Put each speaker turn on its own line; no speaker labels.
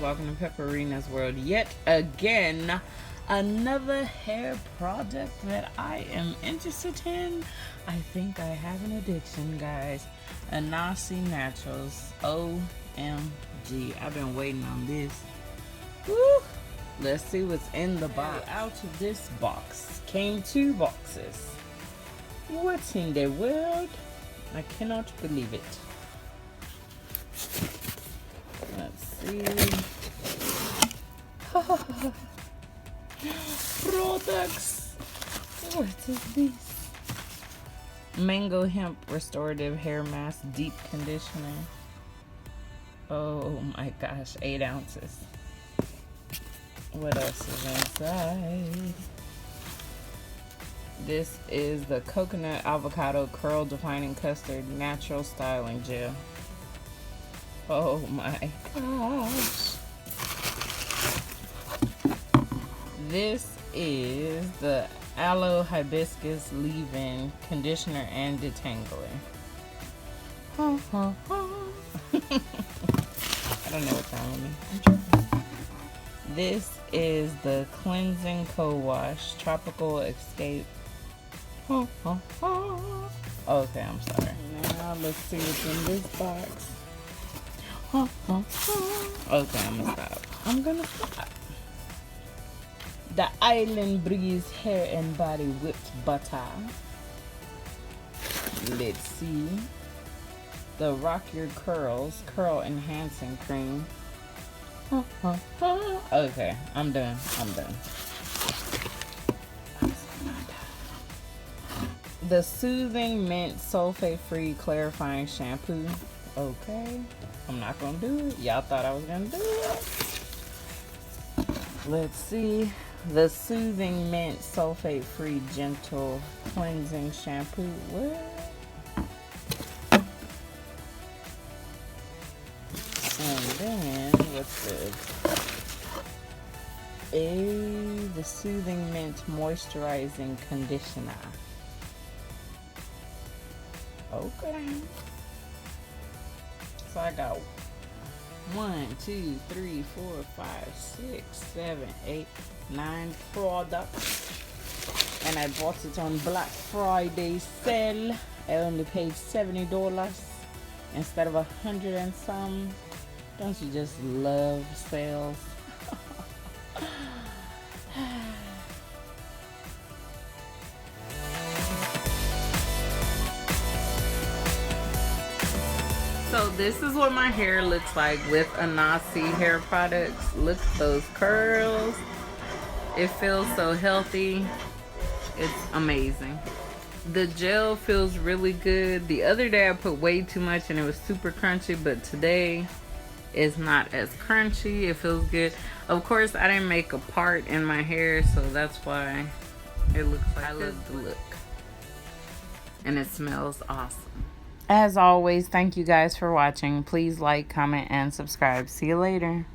welcome to Pepperina's World yet again. Another hair product that I am interested in. I think I have an addiction, guys. Inahsi Naturals. OMG. I've been waiting on this. Woo! Let's see what's in the box. Out of this box came 2 boxes. What's in the world? I cannot believe it. Let's see. Products. What is this? Mango Hemp Restorative Hair Mask Deep Conditioner. Oh my gosh, 8 ounces. What else is inside? This is the Coconut Avocado Curl Defining Custard Natural Styling Gel. Oh my gosh. This is the Aloe Hibiscus Leave-In Conditioner and Detangler. I don't know what's wrong with me. I'm tripping. This is the Cleansing Co-Wash Tropical Escape. Okay, I'm sorry. Now let's see what's in this box. Okay, I'm gonna stop. The Island Breeze Hair and Body Whipped Butter. Let's see. The Rock Your Curls Curl Enhancing Cream. Okay, I'm done. The Soothing Mint Sulfate-Free Clarifying Shampoo. Okay, I'm not gonna do it. Y'all thought I was gonna do it. Let's see. The Soothing Mint Sulfate-Free Gentle Cleansing Shampoo. What? And then, what's this? The Soothing Mint Moisturizing Conditioner. Okay. So I got 1, 2, 3, 4, 5, 6, 7, 8, 9 products. And I bought it on Black Friday sale. I only paid $70 instead of 100 and some. Don't you just love sales? So this is what my hair looks like with Inahsi hair products. Look at those curls. It feels so healthy. It's amazing. The gel feels really good. The other day I put way too much and it was super crunchy, but today it's not as crunchy. It feels good. Of course, I didn't make a part in my hair, so that's why it looks like I love the look. And it smells awesome. As always, thank you guys for watching. Please like, comment, and subscribe. See you later.